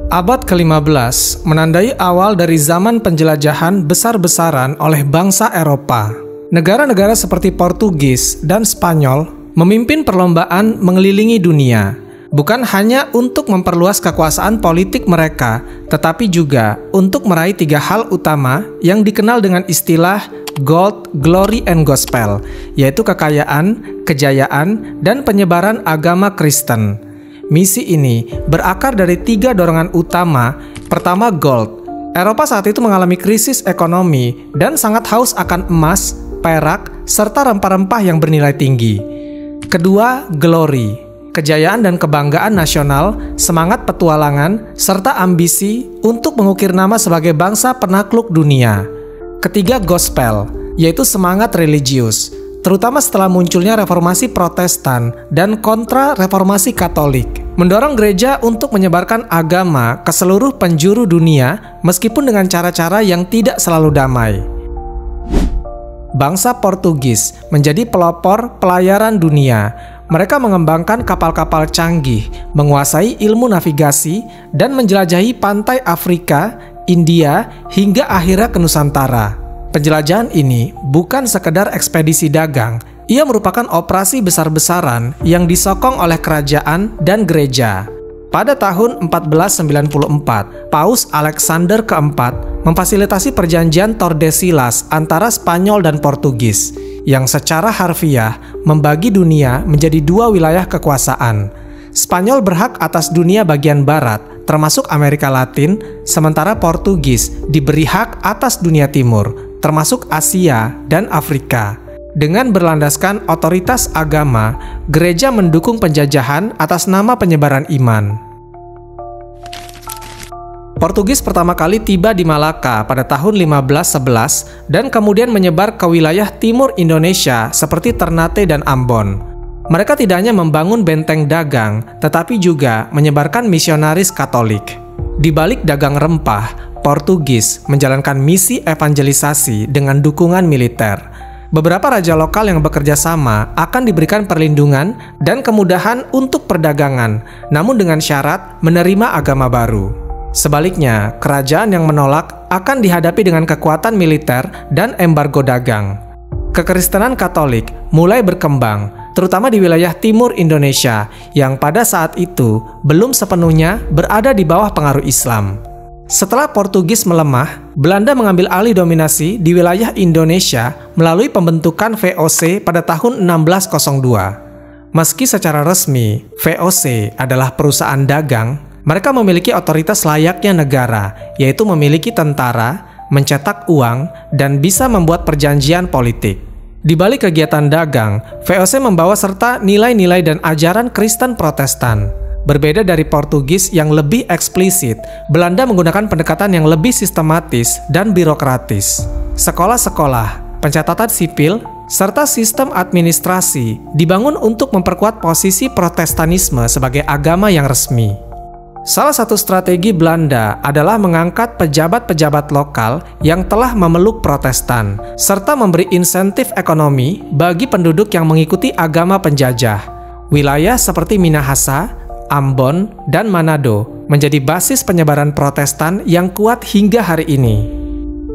Abad ke-15 menandai awal dari zaman penjelajahan besar-besaran oleh bangsa Eropa. Negara-negara seperti Portugis dan Spanyol memimpin perlombaan mengelilingi dunia, bukan hanya untuk memperluas kekuasaan politik mereka, tetapi juga untuk meraih 3 hal utama yang dikenal dengan istilah Gold, Glory, and Gospel, yaitu kekayaan, kejayaan, dan penyebaran agama Kristen. Misi ini berakar dari 3 dorongan utama. Pertama, gold. Eropa saat itu mengalami krisis ekonomi dan sangat haus akan emas, perak, serta rempah-rempah yang bernilai tinggi. Kedua, glory. Kejayaan dan kebanggaan nasional, semangat petualangan, serta ambisi untuk mengukir nama sebagai bangsa penakluk dunia. Ketiga, gospel, yaitu semangat religius, terutama setelah munculnya reformasi Protestan dan kontra-reformasi Katolik, mendorong gereja untuk menyebarkan agama ke seluruh penjuru dunia meskipun dengan cara-cara yang tidak selalu damai. Bangsa Portugis menjadi pelopor pelayaran dunia. Mereka mengembangkan kapal-kapal canggih, menguasai ilmu navigasi, dan menjelajahi pantai Afrika, India, hingga akhirnya ke Nusantara. Penjelajahan ini bukan sekedar ekspedisi dagang, ia merupakan operasi besar-besaran yang disokong oleh kerajaan dan gereja. Pada tahun 1494, Paus Alexander keempat memfasilitasi perjanjian Tordesillas antara Spanyol dan Portugis, yang secara harfiah membagi dunia menjadi 2 wilayah kekuasaan. Spanyol berhak atas dunia bagian barat, termasuk Amerika Latin, sementara Portugis diberi hak atas dunia timur, termasuk Asia dan Afrika. Dengan berlandaskan otoritas agama, gereja mendukung penjajahan atas nama penyebaran iman. Portugis pertama kali tiba di Malaka pada tahun 1511 dan kemudian menyebar ke wilayah timur Indonesia seperti Ternate dan Ambon. Mereka tidak hanya membangun benteng dagang, tetapi juga menyebarkan misionaris Katolik. Di balik dagang rempah, Portugis menjalankan misi evangelisasi dengan dukungan militer. Beberapa raja lokal yang bekerja sama akan diberikan perlindungan dan kemudahan untuk perdagangan, namun dengan syarat menerima agama baru. Sebaliknya, kerajaan yang menolak akan dihadapi dengan kekuatan militer dan embargo dagang. Kekristenan Katolik mulai berkembang, terutama di wilayah timur Indonesia yang pada saat itu belum sepenuhnya berada di bawah pengaruh Islam. Setelah Portugis melemah, Belanda mengambil alih dominasi di wilayah Indonesia melalui pembentukan VOC pada tahun 1602. Meski secara resmi VOC adalah perusahaan dagang, mereka memiliki otoritas layaknya negara, yaitu memiliki tentara, mencetak uang, dan bisa membuat perjanjian politik. Di balik kegiatan dagang, VOC membawa serta nilai-nilai dan ajaran Kristen Protestan. Berbeda dari Portugis yang lebih eksplisit, Belanda menggunakan pendekatan yang lebih sistematis dan birokratis. Sekolah-sekolah, pencatatan sipil, serta sistem administrasi dibangun untuk memperkuat posisi Protestanisme sebagai agama yang resmi. Salah satu strategi Belanda adalah mengangkat pejabat-pejabat lokal yang telah memeluk Protestan, serta memberi insentif ekonomi bagi penduduk yang mengikuti agama penjajah. Wilayah seperti Minahasa, Ambon, dan Manado menjadi basis penyebaran Protestan yang kuat hingga hari ini.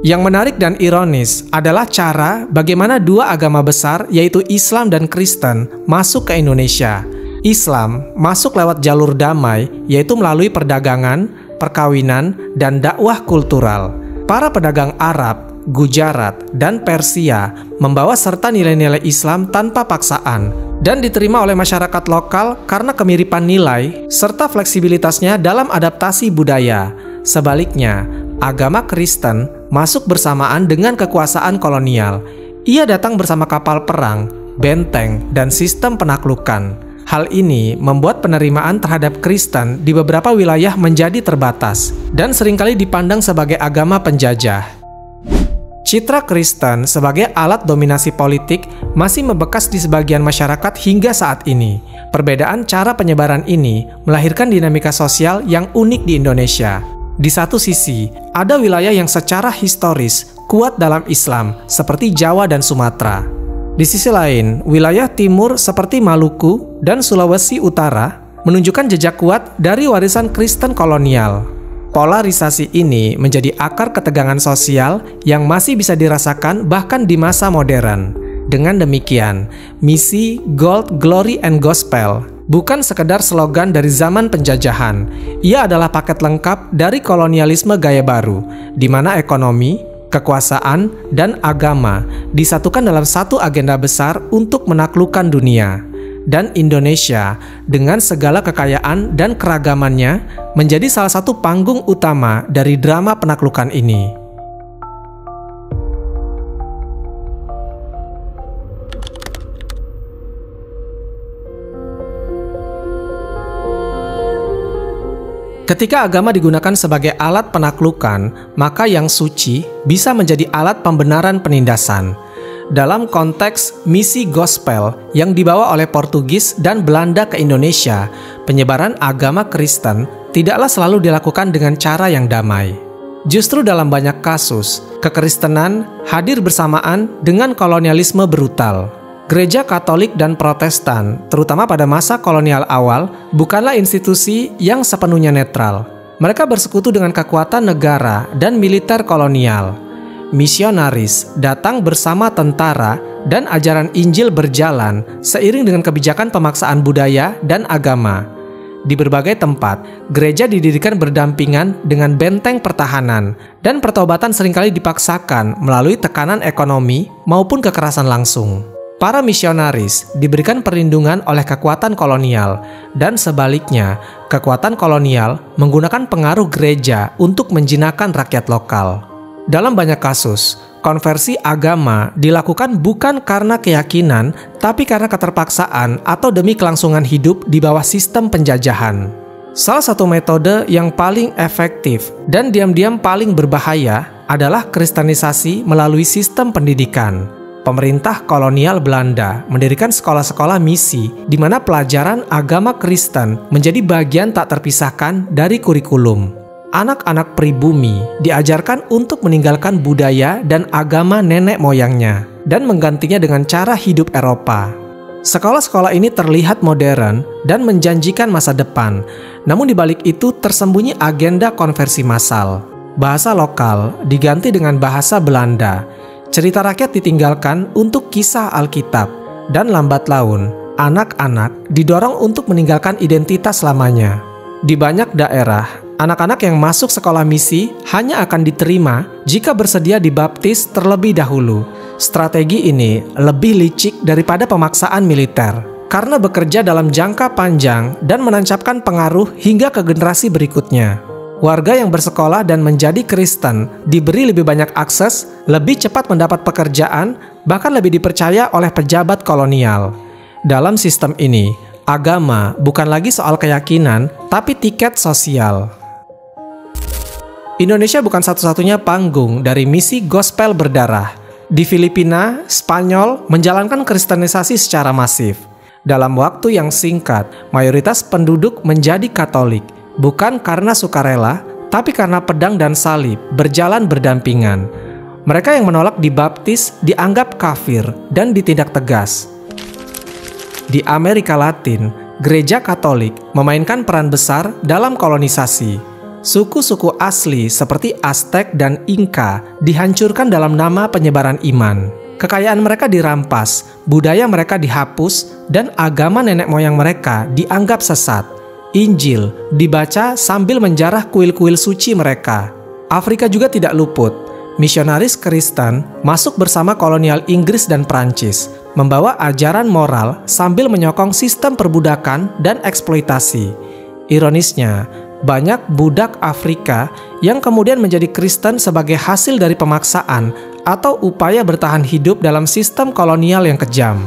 Yang menarik dan ironis adalah cara bagaimana 2 agama besar, yaitu Islam dan Kristen, masuk ke Indonesia. Islam masuk lewat jalur damai, yaitu melalui perdagangan, perkawinan, dan dakwah kultural. Para pedagang Arab, Gujarat, dan Persia membawa serta nilai-nilai Islam tanpa paksaan dan diterima oleh masyarakat lokal karena kemiripan nilai serta fleksibilitasnya dalam adaptasi budaya. Sebaliknya, agama Kristen masuk bersamaan dengan kekuasaan kolonial. Ia datang bersama kapal perang, benteng, dan sistem penaklukan. Hal ini membuat penerimaan terhadap Kristen di beberapa wilayah menjadi terbatas dan seringkali dipandang sebagai agama penjajah. Citra Kristen sebagai alat dominasi politik masih membekas di sebagian masyarakat hingga saat ini. Perbedaan cara penyebaran ini melahirkan dinamika sosial yang unik di Indonesia. Di satu sisi, ada wilayah yang secara historis kuat dalam Islam, seperti Jawa dan Sumatera. Di sisi lain, wilayah timur seperti Maluku dan Sulawesi Utara menunjukkan jejak kuat dari warisan Kristen kolonial. Polarisasi ini menjadi akar ketegangan sosial yang masih bisa dirasakan bahkan di masa modern. Dengan demikian, misi Gold, Glory, and Gospel bukan sekedar slogan dari zaman penjajahan. Ia adalah paket lengkap dari kolonialisme gaya baru, di mana ekonomi, kekuasaan, dan agama disatukan dalam satu agenda besar untuk menaklukkan dunia. Dan Indonesia dengan segala kekayaan dan keragamannya menjadi salah satu panggung utama dari drama penaklukan ini. Ketika agama digunakan sebagai alat penaklukan, maka yang suci bisa menjadi alat pembenaran penindasan. Dalam konteks misi gospel yang dibawa oleh Portugis dan Belanda ke Indonesia, penyebaran agama Kristen tidaklah selalu dilakukan dengan cara yang damai. Justru dalam banyak kasus, kekristenan hadir bersamaan dengan kolonialisme brutal. Gereja Katolik dan Protestan, terutama pada masa kolonial awal, bukanlah institusi yang sepenuhnya netral. Mereka bersekutu dengan kekuatan negara dan militer kolonial. Misionaris datang bersama tentara dan ajaran Injil berjalan seiring dengan kebijakan pemaksaan budaya dan agama. Di berbagai tempat, gereja didirikan berdampingan dengan benteng pertahanan dan pertobatan seringkali dipaksakan melalui tekanan ekonomi maupun kekerasan langsung. Para misionaris diberikan perlindungan oleh kekuatan kolonial dan sebaliknya, kekuatan kolonial menggunakan pengaruh gereja untuk menjinakkan rakyat lokal. Dalam banyak kasus, konversi agama dilakukan bukan karena keyakinan, tapi karena keterpaksaan atau demi kelangsungan hidup di bawah sistem penjajahan. Salah satu metode yang paling efektif dan diam-diam paling berbahaya adalah kristenisasi melalui sistem pendidikan. Pemerintah kolonial Belanda mendirikan sekolah-sekolah misi di mana pelajaran agama Kristen menjadi bagian tak terpisahkan dari kurikulum. Anak-anak pribumi diajarkan untuk meninggalkan budaya dan agama nenek moyangnya dan menggantinya dengan cara hidup Eropa. Sekolah-sekolah ini terlihat modern dan menjanjikan masa depan, namun di balik itu tersembunyi agenda konversi massal. Bahasa lokal diganti dengan bahasa Belanda, cerita rakyat ditinggalkan untuk kisah Alkitab, dan lambat laun, anak-anak didorong untuk meninggalkan identitas lamanya. Di banyak daerah, anak-anak yang masuk sekolah misi hanya akan diterima jika bersedia dibaptis terlebih dahulu. Strategi ini lebih licik daripada pemaksaan militer, karena bekerja dalam jangka panjang dan menancapkan pengaruh hingga ke generasi berikutnya. Warga yang bersekolah dan menjadi Kristen diberi lebih banyak akses, lebih cepat mendapat pekerjaan, bahkan lebih dipercaya oleh pejabat kolonial. Dalam sistem ini, agama bukan lagi soal keyakinan, tapi tiket sosial. Indonesia bukan satu-satunya panggung dari misi gospel berdarah. Di Filipina, Spanyol menjalankan kristenisasi secara masif. Dalam waktu yang singkat, mayoritas penduduk menjadi Katolik, bukan karena sukarela, tapi karena pedang dan salib berjalan berdampingan. Mereka yang menolak dibaptis dianggap kafir dan ditindak tegas. Di Amerika Latin, gereja Katolik memainkan peran besar dalam kolonisasi. Suku-suku asli seperti Aztec dan Inca dihancurkan dalam nama penyebaran iman. Kekayaan mereka dirampas, budaya mereka dihapus, dan agama nenek moyang mereka dianggap sesat. Injil dibaca sambil menjarah kuil-kuil suci mereka. Afrika juga tidak luput. Misionaris Kristen masuk bersama kolonial Inggris dan Prancis, membawa ajaran moral sambil menyokong sistem perbudakan dan eksploitasi. Ironisnya, banyak budak Afrika yang kemudian menjadi Kristen sebagai hasil dari pemaksaan atau upaya bertahan hidup dalam sistem kolonial yang kejam.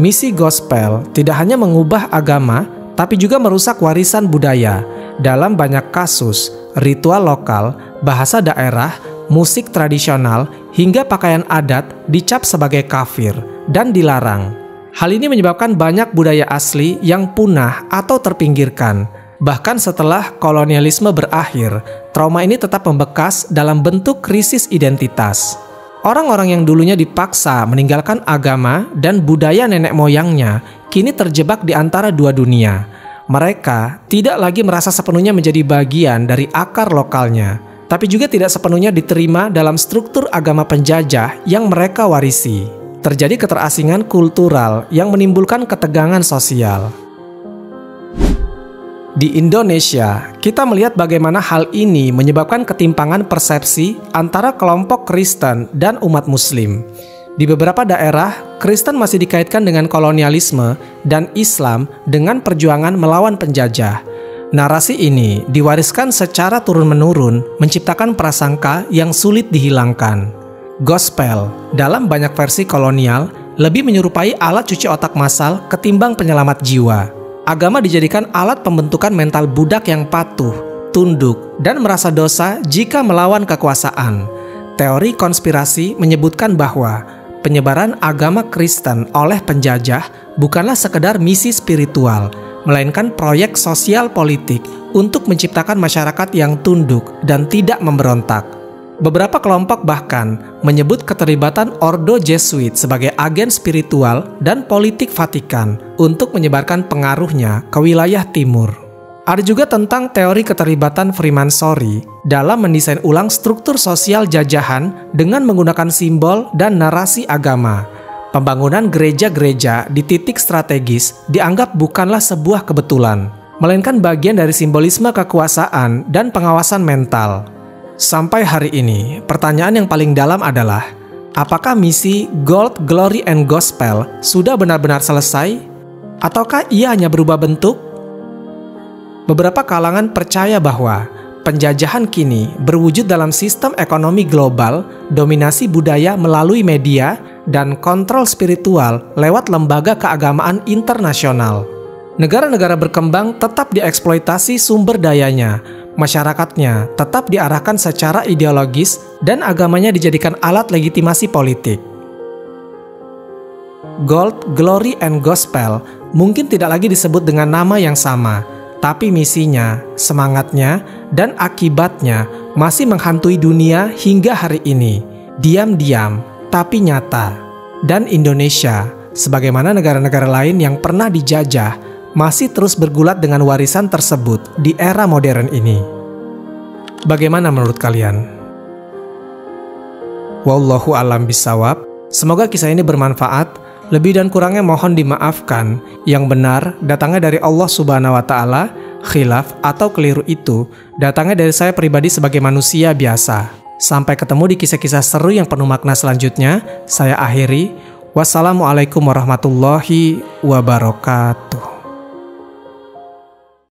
Misi gospel tidak hanya mengubah agama, tapi juga merusak warisan budaya. Dalam banyak kasus, ritual lokal, bahasa daerah, musik tradisional, hingga pakaian adat dicap sebagai kafir dan dilarang. Hal ini menyebabkan banyak budaya asli yang punah atau terpinggirkan. Bahkan setelah kolonialisme berakhir, trauma ini tetap membekas dalam bentuk krisis identitas. Orang-orang yang dulunya dipaksa meninggalkan agama dan budaya nenek moyangnya kini terjebak di antara dua dunia. Mereka tidak lagi merasa sepenuhnya menjadi bagian dari akar lokalnya, tapi juga tidak sepenuhnya diterima dalam struktur agama penjajah yang mereka warisi. Terjadi keterasingan kultural yang menimbulkan ketegangan sosial. Di Indonesia, kita melihat bagaimana hal ini menyebabkan ketimpangan persepsi antara kelompok Kristen dan umat Muslim. Di beberapa daerah, Kristen masih dikaitkan dengan kolonialisme dan Islam dengan perjuangan melawan penjajah. Narasi ini diwariskan secara turun-menurun, menciptakan prasangka yang sulit dihilangkan. Gospel, dalam banyak versi kolonial, lebih menyerupai alat cuci otak massal ketimbang penyelamat jiwa. Agama dijadikan alat pembentukan mental budak yang patuh, tunduk, dan merasa dosa jika melawan kekuasaan. Teori konspirasi menyebutkan bahwa penyebaran agama Kristen oleh penjajah bukanlah sekedar misi spiritual, melainkan proyek sosial politik untuk menciptakan masyarakat yang tunduk dan tidak memberontak. Beberapa kelompok bahkan menyebut keterlibatan Ordo Jesuit sebagai agen spiritual dan politik Vatikan untuk menyebarkan pengaruhnya ke wilayah timur. Ada juga tentang teori keterlibatan Freemasonry dalam mendesain ulang struktur sosial jajahan dengan menggunakan simbol dan narasi agama. Pembangunan gereja-gereja di titik strategis dianggap bukanlah sebuah kebetulan, melainkan bagian dari simbolisme kekuasaan dan pengawasan mental. Sampai hari ini, pertanyaan yang paling dalam adalah, apakah misi Gold, Glory, and Gospel sudah benar-benar selesai? Ataukah ia hanya berubah bentuk? Beberapa kalangan percaya bahwa penjajahan kini berwujud dalam sistem ekonomi global, dominasi budaya melalui media, dan kontrol spiritual lewat lembaga keagamaan internasional. Negara-negara berkembang tetap dieksploitasi sumber dayanya, masyarakatnya tetap diarahkan secara ideologis, dan agamanya dijadikan alat legitimasi politik. Gold, Glory, and Gospel mungkin tidak lagi disebut dengan nama yang sama, tapi misinya, semangatnya, dan akibatnya masih menghantui dunia hingga hari ini, diam-diam tapi nyata. Dan Indonesia, sebagaimana negara-negara lain yang pernah dijajah, masih terus bergulat dengan warisan tersebut di era modern ini. Bagaimana menurut kalian? Wallahu a'lam bishawab. Semoga kisah ini bermanfaat. Lebih dan kurangnya mohon dimaafkan. Yang benar datangnya dari Allah Subhanahu wa Ta'ala. Khilaf atau keliru itu datangnya dari saya pribadi sebagai manusia biasa. Sampai ketemu di kisah-kisah seru yang penuh makna selanjutnya. Saya akhiri. Wassalamualaikum warahmatullahi wabarakatuh.